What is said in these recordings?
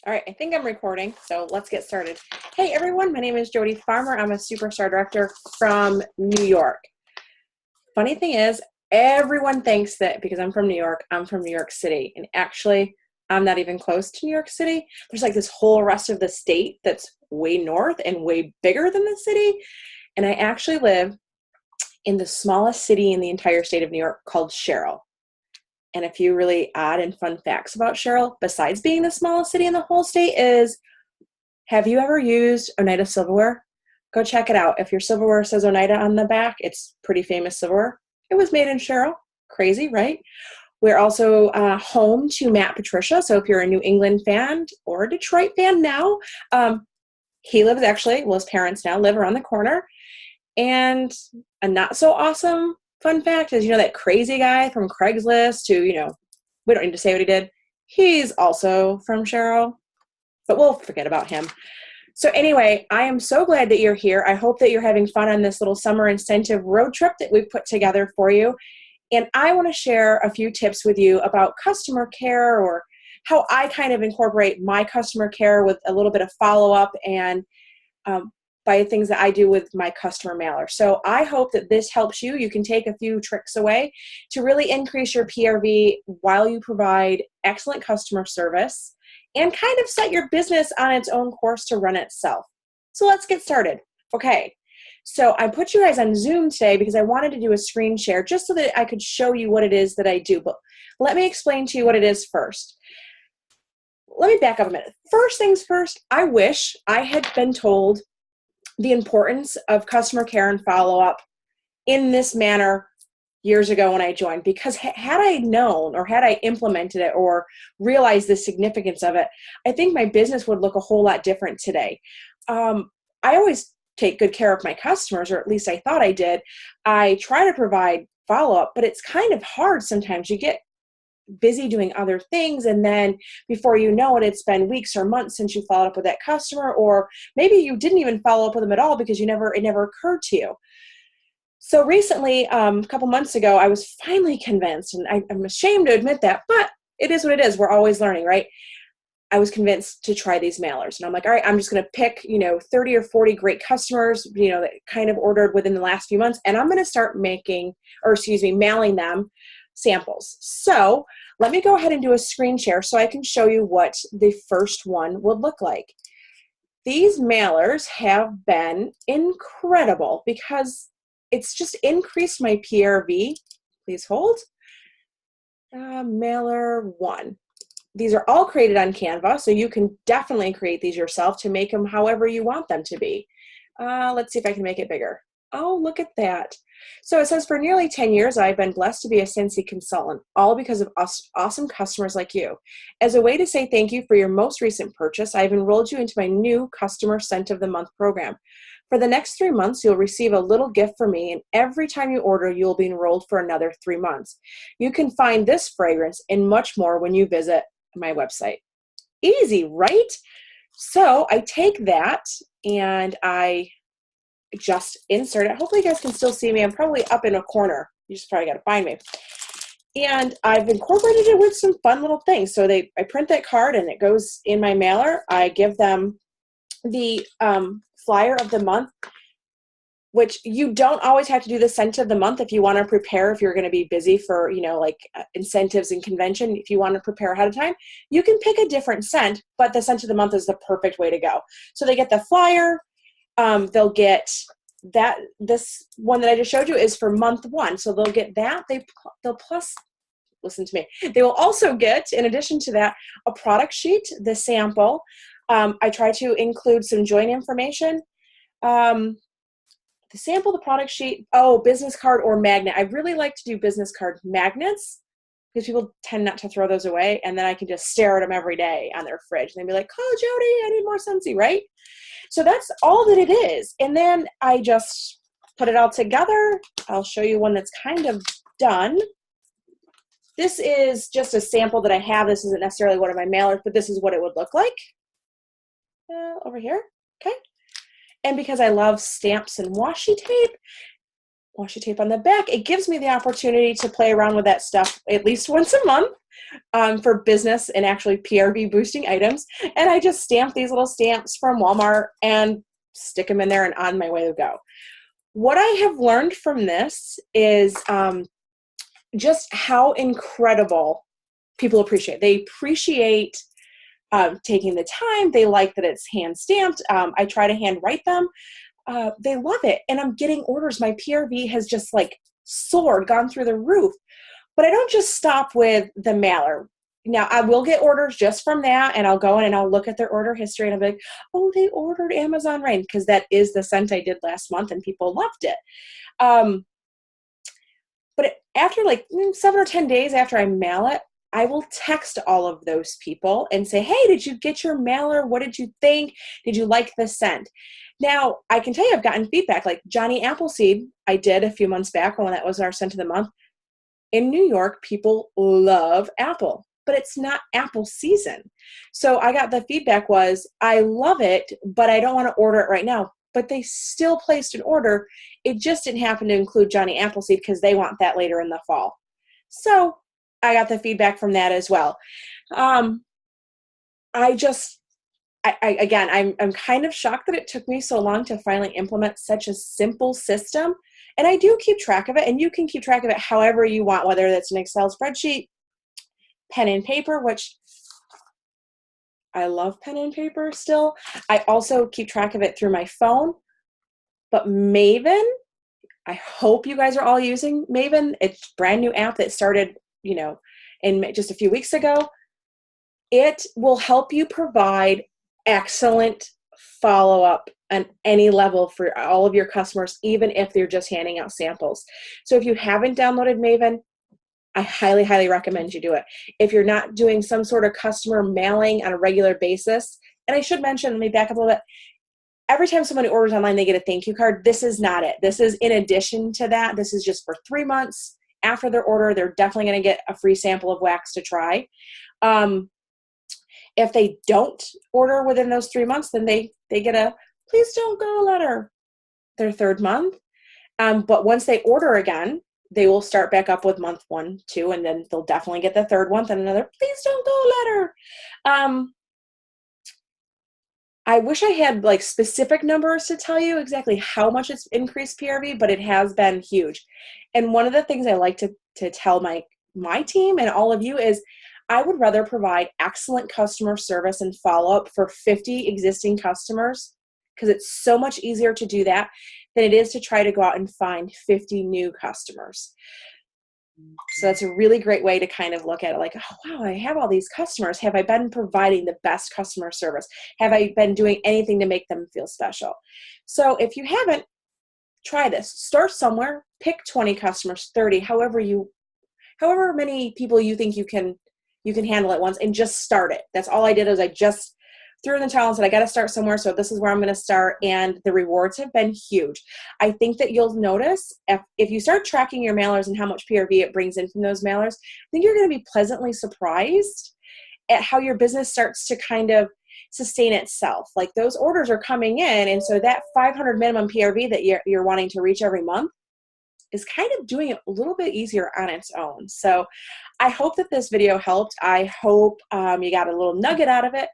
All right, I think I'm recording, so let's get started. Hey everyone, my name is Jody Farmer. I'm a superstar director from New York. Funny thing is, everyone thinks that because I'm from New York, I'm from New York City. And actually, I'm not even close to New York City. There's like this whole rest of the state that's way north and way bigger than the city. And I actually live in the smallest city in the entire state of New York called Sherrill. And a few really odd and fun facts about Sherrill, besides being the smallest city in the whole state, is have you ever used Oneida silverware? Go check it out. If your silverware says Oneida on the back, it's pretty famous silverware. It was made in Sherrill. Crazy, right? We're also home to Matt Patricia. So if you're a New England fan or a Detroit fan now, he lives actually, well, his parents now live around the corner. And a not so awesome fun fact is, that crazy guy from Craigslist who, we don't need to say what he did. He's also from Sherrill, but we'll forget about him. So anyway, I am so glad that you're here. I hope that you're having fun on this little summer incentive road trip that we've put together for you. And I want to share a few tips with you about customer care, or how I kind of incorporate my customer care with a little bit of follow-up and by things that I do with my customer mailer. So I hope that this helps you. You can take a few tricks away to really increase your PRV while you provide excellent customer service and kind of set your business on its own course to run itself. So let's get started. Okay, so I put you guys on Zoom today because I wanted to do a screen share just so that I could show you what it is that I do. But let me explain to you what it is first. Let me back up a minute. First things first, I wish I had been told the importance of customer care and follow-up in this manner years ago when I joined, because had I known or had I implemented it or realized the significance of it, I think my business would look a whole lot different today. I always take good care of my customers, or at least I thought I did. I try to provide follow-up, but it's kind of hard sometimes. You get busy doing other things, and then before you know it, it's been weeks or months since you followed up with that customer, or maybe you didn't even follow up with them at all because it never occurred to you. So recently, a couple months ago, I was finally convinced, and I'm ashamed to admit that, but it is what it is. We're always learning, right? I was convinced to try these mailers, and I'm like, all right, I'm just going to pick 30 or 40 great customers that kind of ordered within the last few months, and I'm going to start mailing them samples. So let me go ahead and do a screen share so I can show you what the first one would look like. These mailers have been incredible because it's just increased my PRV. Please hold. Mailer 1. These are all created on Canva, so you can definitely create these yourself to make them however you want them to be. Let's see if I can make it bigger. Oh, look at that. So it says, for nearly 10 years, I've been blessed to be a Scentsy consultant, all because of awesome customers like you. As a way to say thank you for your most recent purchase, I've enrolled you into my new Customer Scent of the Month program. For the next 3 months, you'll receive a little gift from me, and every time you order, you'll be enrolled for another 3 months. You can find this fragrance and much more when you visit my website. Easy, right? So I take that and I just insert it. Hopefully you guys can still see me. I'm probably up in a corner. You just probably got to find me. And I've incorporated it with some fun little things. So I print that card and it goes in my mailer. I give them the flyer of the month, which you don't always have to do the scent of the month if you want to prepare, if you're going to be busy for, incentives and convention. If you want to prepare ahead of time, you can pick a different scent, but the scent of the month is the perfect way to go. So they get the flyer. They'll get that. This one that I just showed you is for month 1. So they'll get that. They'll plus, listen to me. They will also get, in addition to that, a product sheet, the sample. I try to include some joint information. The sample, the product sheet, business card or magnet. I really like to do business card magnets because people tend not to throw those away, and then I can just stare at them every day on their fridge and they'd be like, "Oh, Jody, I need more Scentsy," right? So that's all that it is. And then I just put it all together. I'll show you one that's kind of done. This is just a sample that I have. This isn't necessarily one of my mailers, but this is what it would look like. Over here, okay? And because I love stamps and washi tape, washi tape on the back. It gives me the opportunity to play around with that stuff at least once a month for business and actually PRV boosting items. And I just stamp these little stamps from Walmart and stick them in there and on my way to go. What I have learned from this is just how incredible people appreciate. They appreciate taking the time. They like that it's hand stamped. I try to hand write them. They love it. And I'm getting orders. My PRV has just like soared, gone through the roof. But I don't just stop with the mailer. Now, I will get orders just from that, and I'll go in and I'll look at their order history, and I'll be like, oh, they ordered Amazon Rain, because that is the scent I did last month, and people loved it. But after like 7 or 10 days after I mail it, I will text all of those people and say, hey, did you get your mailer? What did you think? Did you like the scent? Now, I can tell you I've gotten feedback. Like Johnny Appleseed, I did a few months back when that was our scent of the month. In New York, people love apple, but it's not apple season. So I got the feedback was, I love it, but I don't want to order it right now. But they still placed an order. It just didn't happen to include Johnny Appleseed because they want that later in the fall. So I got the feedback from that as well. I'm kind of shocked that it took me so long to finally implement such a simple system. And I do keep track of it, and you can keep track of it however you want, whether that's an Excel spreadsheet, pen and paper, which I love pen and paper still. I also keep track of it through my phone. But Maven, I hope you guys are all using Maven. It's a brand new app that started, in just a few weeks ago. It will help you provide excellent follow-up on any level for all of your customers, even if they're just handing out samples. So if you haven't downloaded Maven, I highly, highly recommend you do it. If you're not doing some sort of customer mailing on a regular basis, and I should mention, let me back up a little bit. Every time somebody orders online, they get a thank you card. This is not it. This is in addition to that. This is just for 3 months. After their order, they're definitely going to get a free sample of wax to try. If they don't order within those 3 months, then they get a please don't go letter their 3rd month. But once they order again, they will start back up with month 1, 2, and then they'll definitely get the 3rd month and another please don't go letter. I wish I had like specific numbers to tell you exactly how much it's increased PRV, but it has been huge. And one of the things I like to tell my team and all of you is I would rather provide excellent customer service and follow-up for 50 existing customers, because it's so much easier to do that than it is to try to go out and find 50 new customers. So that's a really great way to kind of look at it like, oh, wow, I have all these customers. Have I been providing the best customer service? Have I been doing anything to make them feel special? So if you haven't, try this. Start somewhere, pick 20 customers, 30, however many people you think you can handle at once, and just start it. That's all I did is I just threw in the towel and said, I got to start somewhere. So this is where I'm going to start. And the rewards have been huge. I think that you'll notice if you start tracking your mailers and how much PRV it brings in from those mailers, I think you're going to be pleasantly surprised at how your business starts to kind of sustain itself. Like those orders are coming in. And so that 500 minimum PRV that you're wanting to reach every month is kind of doing it a little bit easier on its own. So I hope that this video helped. I hope you got a little nugget out of it.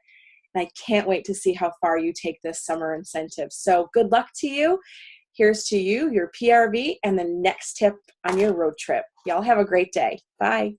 And I can't wait to see how far you take this summer incentive. So good luck to you. Here's to you, your PRV, and the next tip on your road trip. Y'all have a great day. Bye.